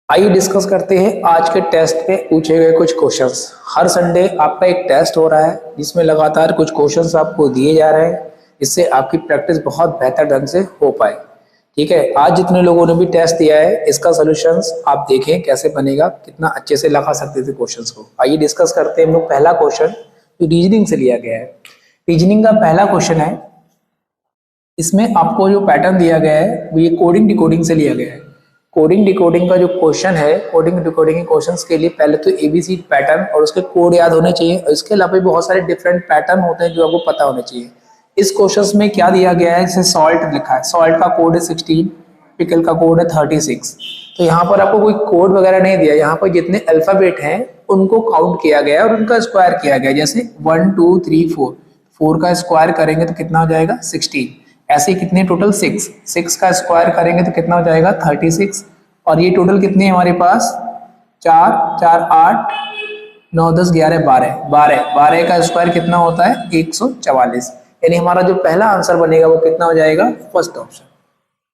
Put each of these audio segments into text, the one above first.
आइए डिस्कस करते हैं आज के टेस्ट में पूछे गए कुछ क्वेश्चंस। हर संडे आपका एक टेस्ट हो रहा है जिसमें लगातार कुछ क्वेश्चंस आपको दिए जा रहे हैं, जिससे आपकी प्रैक्टिस बहुत बेहतर ढंग से हो पाए। ठीक है, आज जितने लोगों ने भी टेस्ट दिया है इसका सॉल्यूशंस आप देखें कैसे बनेगा, कितना अच्छे से लगा सकते थे क्वेश्चंस को। आइए डिस्कस करते हैं हम लोग पहला क्वेश्चन जो रीजनिंग से लिया गया है। रीजनिंग का पहला क्वेश्चन है, इसमें आपको जो पैटर्न दिया गया है वो ये कोडिंग डिकोडिंग से लिया गया है। कोडिंग डिकोडिंग का जो क्वेश्चन है, कोडिंग डिकोडिंग के क्वेश्चंस के लिए पहले तो एबीसी पैटर्न और उसके कोड याद होने चाहिए, और इसके अलावा भी बहुत सारे डिफरेंट पैटर्न होते हैं जो आपको पता होने चाहिए। इस क्वेश्चंस में क्या दिया गया है, जैसे सॉल्ट लिखा है, सॉल्ट का कोड है 16, पिकल का कोड है 36। तो यहाँ पर आपको कोई कोड वगैरह नहीं दिया, यहाँ पर जितने अल्फाबेट हैं उनको काउंट किया गया है और उनका स्क्वायर किया गया है। जैसे 1 2 3 4, 4 का स्क्वायर करेंगे तो कितना हो जाएगा 16। ऐसे कितने टोटल 6 का स्क्वायर करेंगे तो कितना हो जाएगा 36। और ये टोटल कितने हैं हमारे पास 4 4 8 9 10 11 12 का स्क्वायर कितना होता है 144। यानी हमारा जो पहला आंसर बनेगा वो कितना हो जाएगा फर्स्ट ऑप्शन।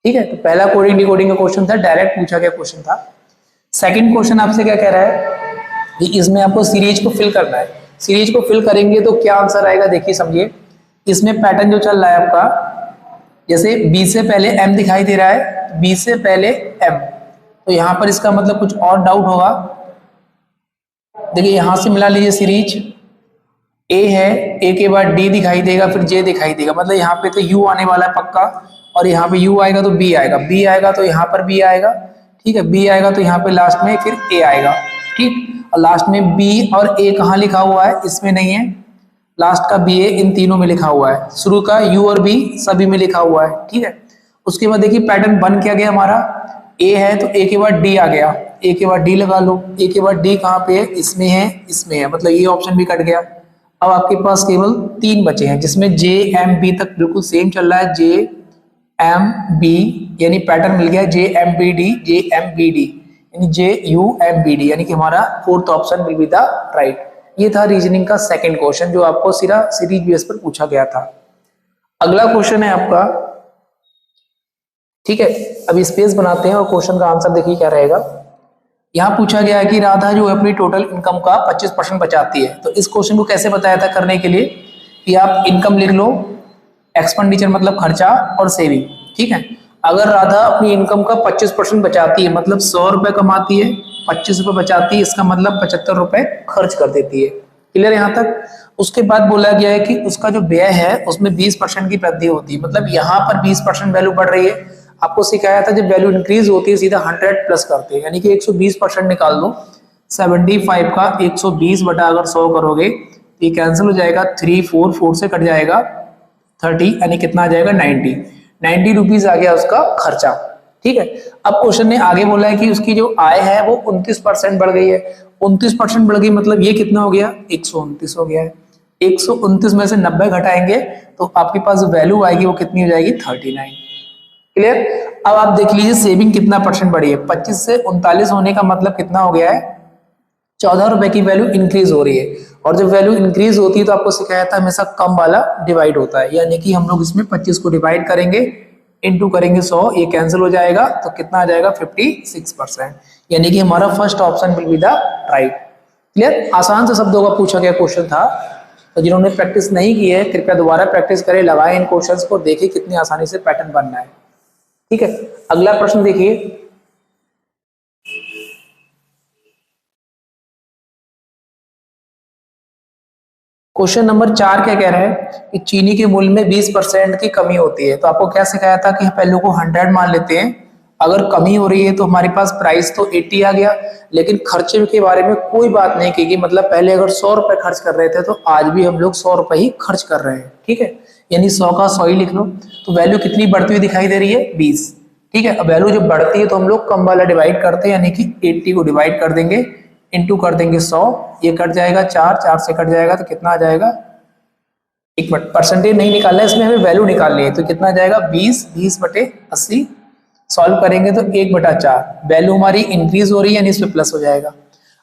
ठीक है, तो पहला कोडिंग डिकोडिंग का क्वेश्चन था, डायरेक्ट पूछा गया क्वेश्चन था। सेकंड क्वेश्चन आपसे क्या कह रहा है कि इसमें आपको सीरीज को फिल करना है। सीरीज को फिल करेंगे तो क्या आंसर आएगा, देखिए समझिए। इसमें पैटर्न जो चल रहा है आपका, जैसे बी से पहले एम दिखाई दे रहा है, बी से पहले एम, तो यहां पर इसका मतलब कुछ और डाउट होगा। देखिए यहां से मिला लीजिए सीरीज, ए है, ए के बाद डी दिखाई देगा, फिर जे दिखाई देगा, मतलब यहाँ पे तो यू आने वाला है पक्का, और यहाँ पे यू आएगा तो बी आएगा, बी आएगा तो यहाँ पर बी आएगा। ठीक है, बी आएगा तो यहाँ पे लास्ट में फिर ए आएगा। ठीक, और लास्ट में बी और ए कहाँ लिखा हुआ है, इसमें नहीं है, लास्ट का बी ए इन तीनों में लिखा हुआ है, शुरू का यू और बी सभी में लिखा हुआ है। ठीक है, उसके बाद देखिए पैटर्न बन क्या गया हमारा, ए है तो ए के बाद डी आ गया, ए के बाद डी लगा लो, ए के बाद डी कहाँ पे है, इसमें है, इसमें है, मतलब ये ऑप्शन भी कट गया। अब आपके पास केवल 3 बचे हैं, जिसमें जे एम बी तक बिल्कुल सेम चल रहा है, जे एम बी यानी पैटर्न मिल गया जे एम बी डी, जे एम बी डी यानी जे यू एम बी डी, यानी कि हमारा fourth option will be the right. ये था रीजनिंग का सेकंड क्वेश्चन जो आपको सिरा सीरीज बेस पर पूछा गया था। अगला क्वेश्चन है आपका, ठीक है, अब स्पेस बनाते हैं और क्वेश्चन का आंसर देखिए क्या रहेगा। यहाँ पूछा गया है कि राधा जो अपनी टोटल इनकम का 25% बचाती है। तो इस क्वेश्चन को कैसे बताया था करने के लिए कि आप इनकम लिख लो, एक्सपेंडिचर मतलब खर्चा, और सेविंग। ठीक है, अगर राधा अपनी इनकम का 25% बचाती है, मतलब 100 रुपए कमाती है, 25 रुपए बचाती है, इसका मतलब 75 रुपए खर्च कर देती है। क्लियर यहाँ तक। उसके बाद बोला गया है कि उसका जो व्यय है उसमें 20% की वृद्धि होती है, मतलब यहाँ पर 20% वैल्यू बढ़ रही है। आपको सिखाया था जब वैल्यू इंक्रीज होती है सीधा 100 प्लस करते हैं, यानी कि 120% निकाल दो। 75 का 120 बटा अगर 100 करोगे तो ये कैंसिल हो जाएगा, 3 4 4 से कट जाएगा 30, यानी कितना आ जाएगा 90 रुपीज आ गया उसका खर्चा। ठीक है, अब क्वेश्चन ने आगे बोला है कि उसकी जो आय है वो 29% बढ़ गई है। 29% बढ़ गई मतलब ये कितना हो गया 129 हो गया है। 129 में से 90 घटाएंगे तो आपके पास जो वैल्यू आएगी वो कितनी हो जाएगी 39। क्लियर। अब आप देख लीजिए सेविंग कितना परसेंट बढ़ी है, 25 से 39 होने का मतलब कितना हो गया है 14 रुपए की वैल्यू इंक्रीज हो रही है। और जब वैल्यू इंक्रीज होती है तो आपको सिखाया था हमेशा कम वाला डिवाइड होता है, यानी कि हम लोग इसमें 25 को डिवाइड करेंगे, इनटू करेंगे 100, ये कैंसिल हो जाएगा तो कितना आ जाएगा 56%, यानी कि हमारा first option will be the right. Clear. आसान से शब्दों का पूछा गया क्वेश्चन था, तो जिन्होंने प्रैक्टिस नहीं की है कृपया दोबारा प्रैक्टिस करें, लगाएं इन क्वेश्चंस को, देखिए कितनी आसानी से पैटर्न बनना है। ठीक है, अगला प्रश्न देखिए, क्वेश्चन नंबर 4 क्या कह रहा है कि चीनी के मूल्य में 20% की कमी होती है। तो आपको क्या सिखाया था कि पहले को 100 मान लेते हैं, अगर कमी हो रही है तो हमारे पास प्राइस तो 80 आ गया, लेकिन खर्चे के बारे में कोई बात नहीं की, मतलब पहले अगर 100 रुपए खर्च कर रहे थे तो आज भी हम लोग 100 रुपए ही खर्च कर रहे हैं। ठीक है, यानी 100 का 100 ही लिख लो। तो वैल्यू कितनी बढ़ती हुई दिखाई दे रही है 20। ठीक है, अब वैल्यू जब बढ़ती है तो हम लोग कम वाला डिवाइड करते हैं, यानी कि 80 को डिवाइड कर देंगे, इनटू कर देंगे 100, ये कट जाएगा 4 से कट जाएगा तो कितना आ जाएगा, एक मिनट, परसेंटेज नहीं निकालना है इसमें, हमें वैल्यू निकालनी है। तो कितना आ जाएगा 20 बटे 80, सॉल्व करेंगे तो 1/4, वैल्यू हमारी इंक्रीज हो रही है यानी इसमें प्लस हो जाएगा।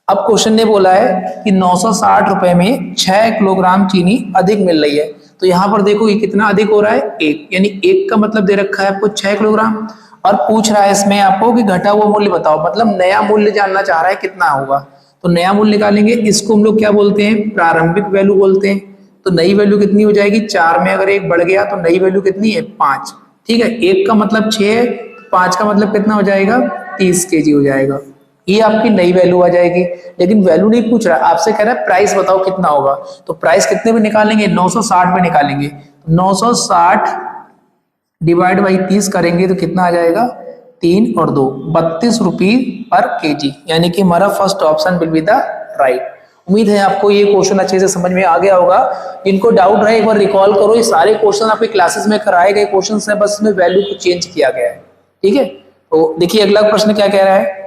अब क्वेश्चन ने बोला है कि 960 रुपए में 6 किलोग्राम चीनी अधिक मिल रही है। तो यहाँ पर देखो ये कितना अधिक हो रहा है 1, यानी 1 का मतलब दे रखा है आपको 6 किलोग्राम, और पूछ रहा है इसमें आपको कि घटा हुआ मूल्य बताओ, मतलब नया मूल्य जानना चाह रहा है कितना होगा। तो नया मूल्य निकालेंगे, इसको हम लोग क्या बोलते हैं, प्रारंभिक वैल्यू बोलते हैं। तो नई वैल्यू कितनी हो जाएगी, 4 में अगर एक बढ़ गया तो नई वैल्यू कितनी है, 5। ठीक है, एक का मतलब 6 है, 5 का मतलब कितना हो जाएगा, 30 केजी हो जाएगा। ये आपकी नई वैल्यू आ जाएगी। लेकिन वैल्यू नहीं पूछ रहा, आपसे कह रहा है प्राइस बताओ कितना होगा। तो प्राइस कितने में निकालेंगे, 960 में निकालेंगे। 960 डिवाइड बाई 30 करेंगे तो कितना आ जाएगा, 3 और 2 32 रुपीज पर केजी, यानी कि हमारा first option will be the right. उम्मीद है आपको ये क्वेश्चन अच्छे से समझ में आ गया होगा। इनको डाउट रहे एक बार रिकॉल करो, ये सारे क्वेश्चन आपके क्लासेस में कराए गए क्वेश्चन है, बस इसमें वैल्यू को चेंज किया गया है। ठीक है, तो देखिए अगला प्रश्न क्या कह रहा है।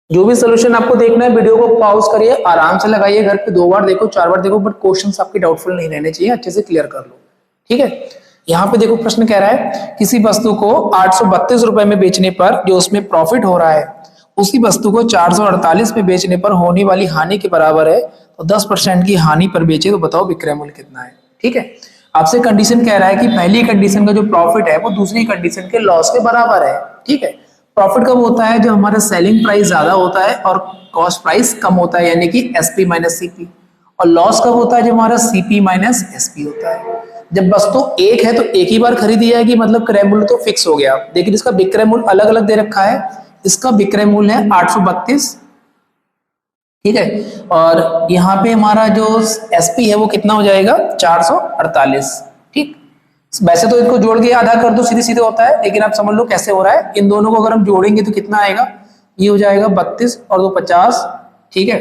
जो भी सोल्यूशन आपको देखना है, वीडियो को पॉज करिए, आराम से लगाइए, घर पे 2 बार देखो 4 बार देखो, बट क्वेश्चंस आपके डाउटफुल नहीं रहने चाहिए, अच्छे से क्लियर कर लो। ठीक है, यहाँ पे देखो प्रश्न कह रहा है किसी वस्तु को 832 रुपए में बेचने पर जो उसमें प्रॉफिट हो रहा है, उसी वस्तु को 448 में बेचने पर होने वाली हानि के बराबर है, तो 10% की हानि पर बेचे तो बताओ विक्रय मूल्य कितना है। ठीक है, आपसे कंडीशन कह रहा है कि पहली कंडीशन का जो प्रॉफिट है वो दूसरी कंडीशन के लॉस के बराबर है। ठीक है, प्रॉफिट कब होता है, जब हमारा सेलिंग प्राइस ज्यादा होता है और कॉस्ट प्राइस कम होता है, यानी कि एसपी माइनस सीपी। और लॉस कब होता है, जब हमारा सीपी माइनस एसपी होता है। जब वस्तु एक है तो एक ही बार खरीदी जाएगी, मतलब क्रय मूल्य तो फिक्स हो गया। लेकिन इसका विक्रय मूल्य अलग अलग दे रखा है, इसका विक्रय मूल्य है 832। ठीक है, और यहाँ पे हमारा जो एसपी है वो कितना हो जाएगा, 448। ठीक, वैसे तो इनको जोड़ के आधा कर दो, सीधे सीधे होता है, लेकिन आप समझ लो कैसे हो रहा है। इन दोनों को अगर हम जोड़ेंगे तो कितना आएगा, ये हो जाएगा 32 और 2 50। ठीक है,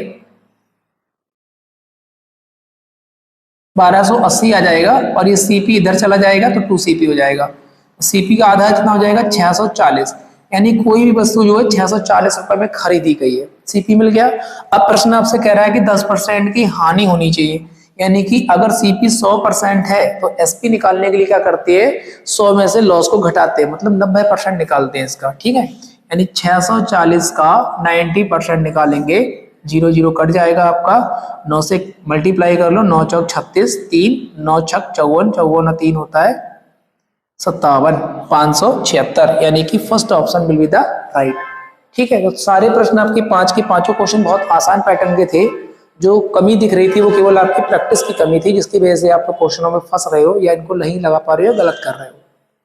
1280 आ जाएगा, और ये सीपी इधर चला जाएगा तो 2 सीपी हो जाएगा। सीपी का आधा कितना हो जाएगा, 640। यानी कोई भी वस्तु जो है 640 रुपए में खरीदी गई है, सीपी मिल गया। अब प्रश्न आपसे कह रहा है कि 10% की हानि होनी चाहिए, यानी कि अगर सीपी 100% है तो एसपी निकालने के लिए क्या करते हैं, 100 में से लॉस को घटाते हैं, मतलब 90% निकालते हैं इसका। ठीक है, यानी 640 का 90% निकालेंगे, 0 0 कट जाएगा आपका, 9 से मल्टीप्लाई कर लो, 9 चौक 36, 3 9 छक 54, 54 और 3 होता है 57, 576, यानी कि first option will be the right. ठीक है, तो सारे प्रश्न आपके 5 के पांचों क्वेश्चन बहुत आसान पैटर्न के थे। जो कमी दिख रही थी वो केवल आपकी प्रैक्टिस की कमी थी, जिसकी वजह से आप क्वेश्चनों में फंस रहे हो या इनको नहीं लगा पा रहे हो, गलत कर रहे हो।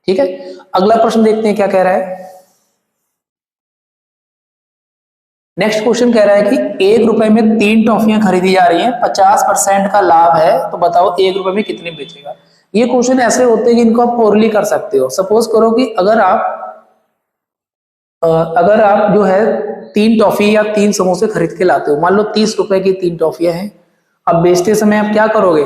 ठीक है, अगला प्रश्न देखते हैं क्या कह रहा है। नेक्स्ट क्वेश्चन कह रहा है कि 1 रुपए में 3 टॉफियां खरीदी जा रही हैं, 50% का लाभ है, तो बताओ 1 रुपए में कितने बेचेगा। ये क्वेश्चन ऐसे होते हैं कि इनको आप ओरली कर सकते हो। सपोज करो कि अगर आप जो है 3 टॉफी या 3 समोसे खरीद के लाते हो, मान लो 30 रुपए की 3 टॉफियां हैं। अब बेचते समय आप क्या करोगे,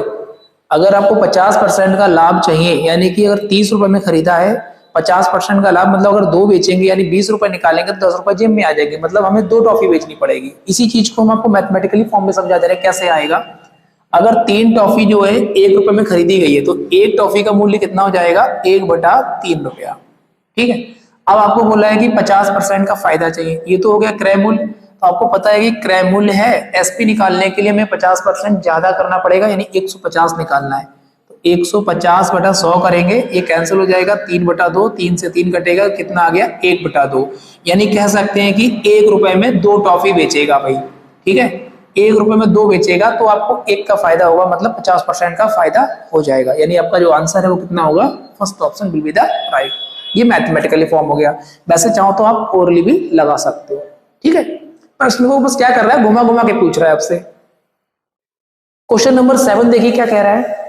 अगर आपको 50% का लाभ चाहिए, यानी कि अगर 30 रुपए में खरीदा है, 50% का लाभ मतलब अगर 2 बेचेंगे यानी 20 रुपए निकालेंगे तो 10 रुपए जेब में आ जाएंगे, मतलब हमें 2 टॉफी बेचनी पड़ेगी। इसी चीज को हम आपको मैथमेटिकली फॉर्म में समझा दे रहे हैं कैसे आएगा। अगर 3 टॉफी जो है 1 रुपए में खरीदी गई है तो 1 टॉफी का मूल्य कितना हो जाएगा, 1/3 रुपया। ठीक है, अब आपको बोला है कि 50% का फायदा चाहिए, ये तो हो गया क्रय मूल्य। तो आपको पता है कि क्रय मूल्य है, एसपी निकालने के लिए हमें 50% ज्यादा करना पड़ेगा, यानी 150 निकालना है। तो 150/100 करेंगे, ये कैंसिल हो जाएगा, 3/2, 3 से 3 कटेगा, कितना आ गया, 1/2। यानी कह सकते हैं कि 1 रुपए में 2 टॉफी बेचेगा भाई। ठीक है, 1 रुपए में 2 बेचेगा तो आपको 1 का फायदा होगा, मतलब 50% का फायदा हो जाएगा। यानी आपका जो आंसर है वो कितना होगा, first option will be the right. ये मैथमेटिकली फॉर्म हो गया। वैसे चाहो तो आप ओरली भी लगा सकते हो। ठीक है, प्रश्न को बस क्या कर रहा है, घुमा घुमा के पूछ रहा है आपसे। क्वेश्चन नंबर 7 देखिए क्या कह रहा है।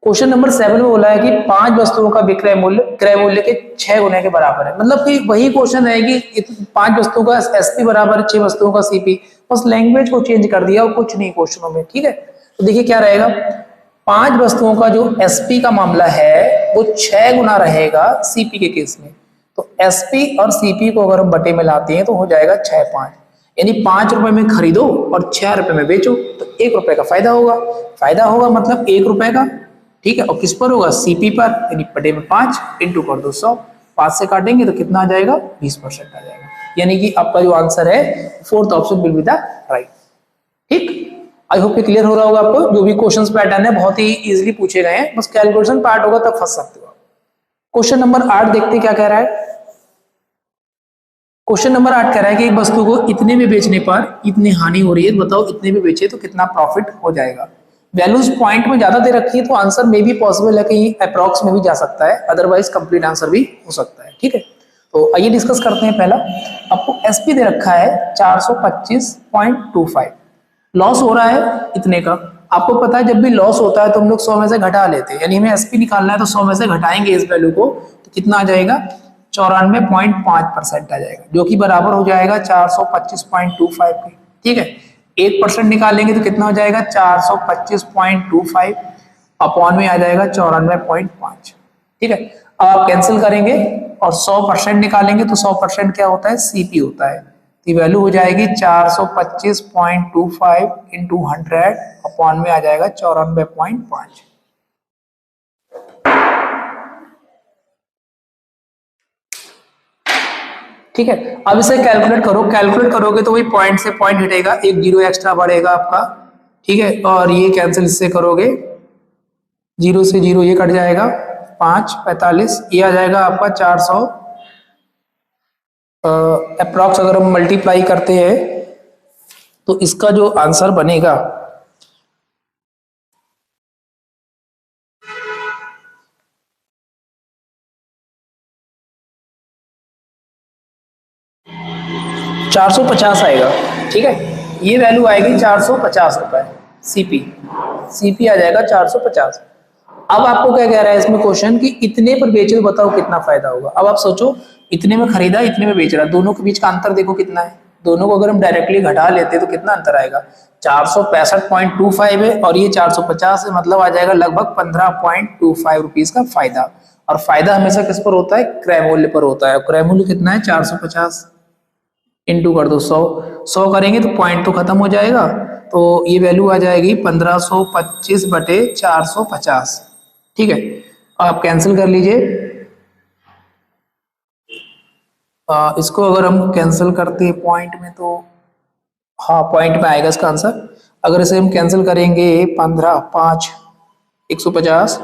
क्वेश्चन नंबर 7 में बोला है कि 5 वस्तुओं का विक्रय मूल्य क्रय मूल्य के 6 गुने के बराबर है। मतलब कि वही क्वेश्चन है कि 5 वस्तुओं का एसपी बराबर 6 वस्तुओं का सीपी, बस लैंग्वेज को चेंज कर दिया और कुछ नहीं क्वेश्चनों में। ठीक है, तो देखिए क्या रहेगा, 5 वस्तुओं का जो एसपी का मामला है वो 6 गुना रहेगा सीपी के केस में। तो एसपी और सीपी को अगर हम बटे में लाते हैं तो हो जाएगा 6 5, यानी 5 रुपए में खरीदो और 6 रुपए में बेचो तो 1 रुपए का फायदा होगा। फायदा होगा मतलब 1 रुपए का। ठीक है, और किस पर होगा, सीपी पर, यानी बटे में 5 इंटू कर दो 100, 5 से काटेंगे तो कितना आ जाएगा, 20% आ जाएगा। यानी कि आपका जो आंसर है fourth option will be the right. ठीक, आई होप ये क्लियर हो रहा होगा आपको। जो भी क्वेश्चंस पैटर्न है बहुत ही इजीली पूछे गए हैं, बस कैलकुलेशन पार्ट होगा तब फंस सकते हो। क्वेश्चन नंबर 8 देखते हैं क्या कह रहा है। क्वेश्चन नंबर 8 कह रहा है कि एक वस्तु को इतने में बेचने पर इतनी हानि हो रही है, बताओ इतने में बेचे तो कितना प्रॉफिट हो जाएगा। वैल्यूज पॉइंट में ज्यादा दे रखी है तो आंसर में भी पॉसिबल है कि अप्रॉक्स में भी जा सकता है, अदरवाइज कंप्लीट आंसर भी हो सकता है। ठीक है, तो आइए डिस्कस करते हैं। पहला आपको एसपी दे रखा है 425.25, लॉस हो रहा है इतने का। आपको पता है जब भी लॉस होता है तो हम लोग 100 में से घटा लेते हैं, यानी हमें एसपी निकालना है तो 100 में से घटाएंगे इस वैल्यू को, तो कितना आ जाएगा 94.5% आ जाएगा, जो कि बराबर हो जाएगा 425.25 के। ठीक है, 1% निकालेंगे तो कितना हो जाएगा 425.25 अपॉन में आ जाएगा 94.5। ठीक है, अब आप कैंसिल करेंगे और 100% निकालेंगे तो 100% क्या होता है सीपी होता है, तो वैल्यू हो जाएगी 425.25 इंटू 100 अपॉन में आ जाएगा 94.5। ठीक है, अब इसे कैलकुलेट करो, कैलकुलेट करोगे तो वही पॉइंट से पॉइंट हटेगा, एक जीरो एक्स्ट्रा बढ़ेगा आपका। ठीक है, और ये कैंसिल इससे करोगे, जीरो से जीरो ये कट जाएगा, 5 45 ये आ जाएगा आपका 400। अप्रॉक्स अगर हम मल्टीप्लाई करते हैं तो इसका जो आंसर बनेगा ₹450 आएगा। ठीक है, ये वैल्यू आएगी ₹450 सीपी, सीपी आ जाएगा 450। अब आपको क्या कह रहा है इसमें क्वेश्चन कि इतने पर बेचे तो बताओ कितना फायदा होगा। अब आप सोचो, इतने में खरीदा इतने में बेच रहा, दोनों के बीच का अंतर देखो कितना है। दोनों को अगर हम डायरेक्टली घटा लेते तो कितना अंतर आएगा, 465.25 है और ये 450 है, मतलब आ जाएगा लगभग 15.25 रुपीज का फायदा। और फायदा हमेशा किस पर होता है, क्रय मूल्य पर होता है। क्रय मूल्य कितना है 450, इंटू कर दो 100 करेंगे तो पॉइंट तो खत्म हो जाएगा, तो ये वैल्यू आ जाएगी 1525/450। ठीक है, आप कैंसिल कर लीजिए। इसको अगर हम कैंसिल करते हैं पॉइंट में तो हाँ पॉइंट में आएगा इसका आंसर। अगर इसे हम कैंसिल करेंगे 15 5 150,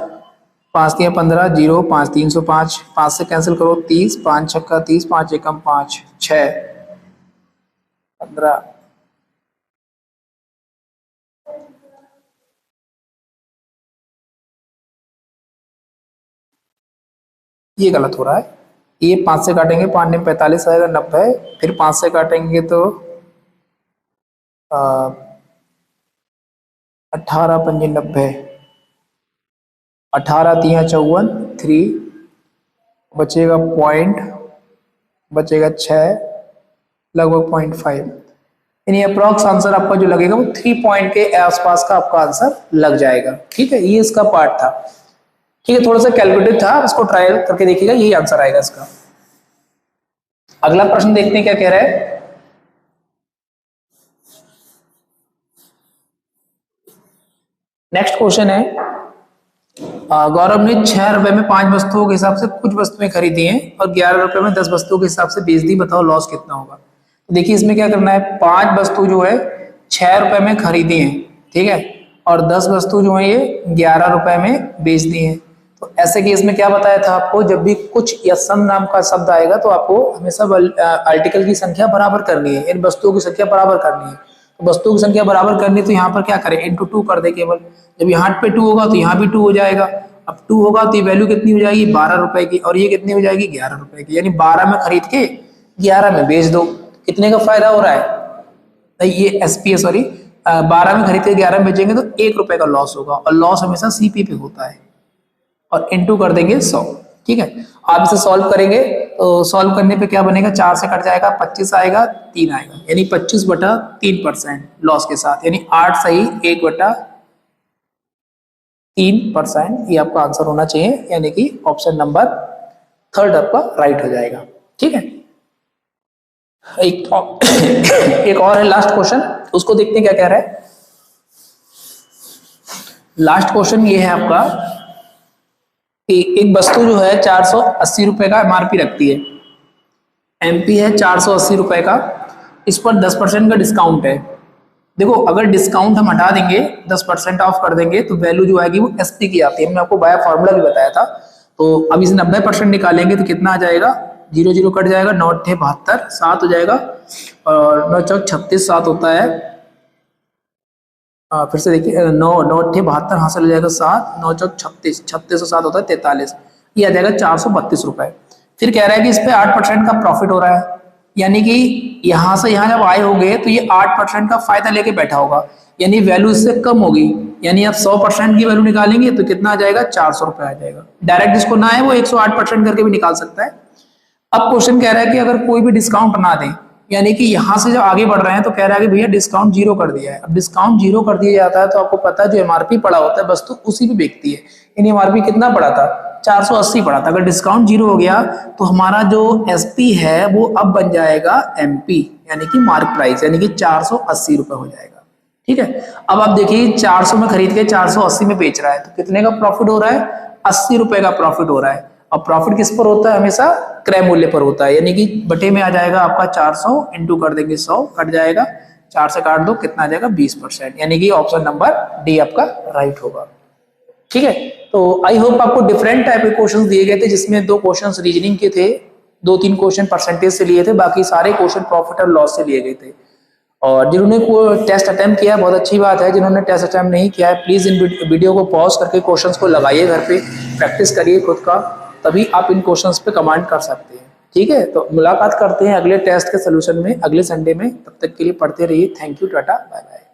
5 दिया 15, 0 5 305, 5 से कैंसिल करो 30, 5 छक्का 30, 5 एकम 5 6 15। ये गलत हो रहा है, ये 5 से काटेंगे 5 में 45 आएगा 90, फिर 5 से काटेंगे तो 18 पंजे 90, 18 तिया 54, 3 बचेगा पॉइंट, बचेगा 6 लगभग 0.5, यानी अप्रॉक्स आंसर आपका जो लगेगा वो 3 पॉइंट के आसपास का आपका आंसर लग जाएगा। ठीक है, ये इसका पार्ट था। ठीक है, थोड़ा सा कैलकुलेटिव था, इसको ट्रायल करके देखिएगा, यही आंसर आएगा इसका। अगला प्रश्न देखते हैं क्या कह रहा है। नेक्स्ट क्वेश्चन है, गौरव ने 6 रुपए में 5 वस्तुओं के हिसाब से कुछ वस्तुएं खरीदी हैं और 11 रुपए में 10 वस्तुओं के हिसाब से बेच दी, बताओ लॉस कितना होगा। तो देखिए इसमें क्या करना है, 5 वस्तु जो है 6 रुपए में खरीदी है, ठीक है, और 10 वस्तु जो है ये 11 रुपए में बेच दी है। तो ऐसे केस में क्या बताया था आपको, जब भी कुछ या सम नाम का शब्द आएगा तो आपको हमेशा आर्टिकल की संख्या बराबर करनी है, इन वस्तुओं की संख्या बराबर करनी है। तो वस्तुओं की संख्या बराबर करनी है तो यहाँ पर क्या करें, इंटू 2 कर दे केवल। जब यहाँ पे 2 होगा तो यहाँ भी 2 हो जाएगा। अब 2 होगा तो ये वैल्यू कितनी हो जाएगी 12 रुपए की, और ये कितनी हो जाएगी 11 रुपए की, यानी 12 में खरीद के 11 में बेच दो। कितने का फायदा हो रहा है, ये एसपी है सॉरी, 12 में खरीद के 11 में बेचेंगे तो 1 रुपए का लॉस होगा, और लॉस हमेशा सीपी पे होता है, और इनटू कर देंगे 100। ठीक है, आप इसे सॉल्व करेंगे तो सॉल्व करने पे क्या बनेगा, 4 से कट जाएगा 25 आएगा 3 आएगा, यानी 25/3% लॉस के साथ, यानी 8 सही 1/3%, ये आपका आंसर होना चाहिए, यानी कि ऑप्शन नंबर 3 आपका राइट हो जाएगा। ठीक है, एक और है लास्ट क्वेश्चन, उसको देखते हैं क्या कह रहा है। लास्ट क्वेश्चन ये है आपका कि एक वस्तु जो है 480 रुपए का एमआरपी रखती है, एमपी है 480 रुपए का, इस पर 10% का डिस्काउंट है, देखो अगर डिस्काउंट हम हटा देंगे 10% ऑफ कर देंगे तो वैल्यू जो आएगी वो एसपी की आती है। हमने आपको बाय फार्मूला भी बताया था। तो अब इसे 90% निकालेंगे तो कितना आ जाएगा, 0 0 कट जाएगा, 9 8 72 7 हो जाएगा और 9 4 36 7 होता है। फिर से देखिए 9 9 8 72 हासिल हो जाएगा 7 9 4 36 36 और 7 होता है 43, ये आ जाएगा 432 रुपए। फिर कह रहा है कि इस पे 8% का प्रॉफिट हो रहा है, यानी कि यहां से यहां जब आए होंगे तो ये 8% का फायदा लेके बैठा होगा, यानी वैल्यू इससे कम होगी। यानी आप 100% की वैल्यू निकालेंगे तो कितना आ जाएगा, 400 रुपए आ जाएगा। डायरेक्ट जिसको ना है वो 108% करके भी निकाल सकता है। अब क्वेश्चन कह रहा है कि अगर कोई भी डिस्काउंट ना दे, यानी कि यहां से जब आगे बढ़ रहे हैं तो कह रहा है कि भैया डिस्काउंट 0 कर दिया है। अब डिस्काउंट 0 कर दिया जाता है तो आपको पता है जो एमआरपी पड़ा होता है वस्तु उसी पे बिकती है। यानी एमआरपी कितना पड़ा था, 480 पड़ा था। अगर डिस्काउंट 0 हो गया तो हमारा जो एसपी है वो अब बन जाएगा एमपी, यानी कि मार्क प्राइस, यानी कि 480 रुपए हो जाएगा। ठीक है, अब आप देखिए 400 में खरीद के 480 में बेच रहा है तो कितने का प्रॉफिट हो रहा है, 80 रुपए का प्रॉफिट हो रहा है। अब प्रॉफिट किस पर होता है, हमेशा क्रय मूल्य पर होता है, यानी कि बटे में आ जाएगा आपका 400 इंटू कर देंगे 100 कट जाएगा, 4 से काट दो कितना आ जाएगा 20%, यानी कि ऑप्शन नंबर डी आपका राइट होगा। ठीक है, तो आई होप आपको डिफरेंट टाइप के क्वेश्चंस दिए गए थे, जिसमें 2 क्वेश्चंस रीजनिंग के थे, 2-3 क्वेश्चन परसेंटेज से लिए थे, बाकी सारे क्वेश्चन प्रॉफिट और लॉस से लिए गए थे। और जिन्होंने टेस्ट अटेम्प्ट किया बहुत अच्छी बात है, जिन्होंने टेस्ट अटेम्प्ट नहीं किया है प्लीज इन वीडियो को पॉज करके क्वेश्चंस को लगाइए, घर पे प्रैक्टिस करिए खुद का, तभी आप इन क्वेश्चंस पे कमांड कर सकते हैं। ठीक है, तो मुलाकात करते हैं अगले टेस्ट के सोल्यूशन में अगले संडे में। तब तक के लिए पढ़ते रहिए। Thank you, tata, bye bye.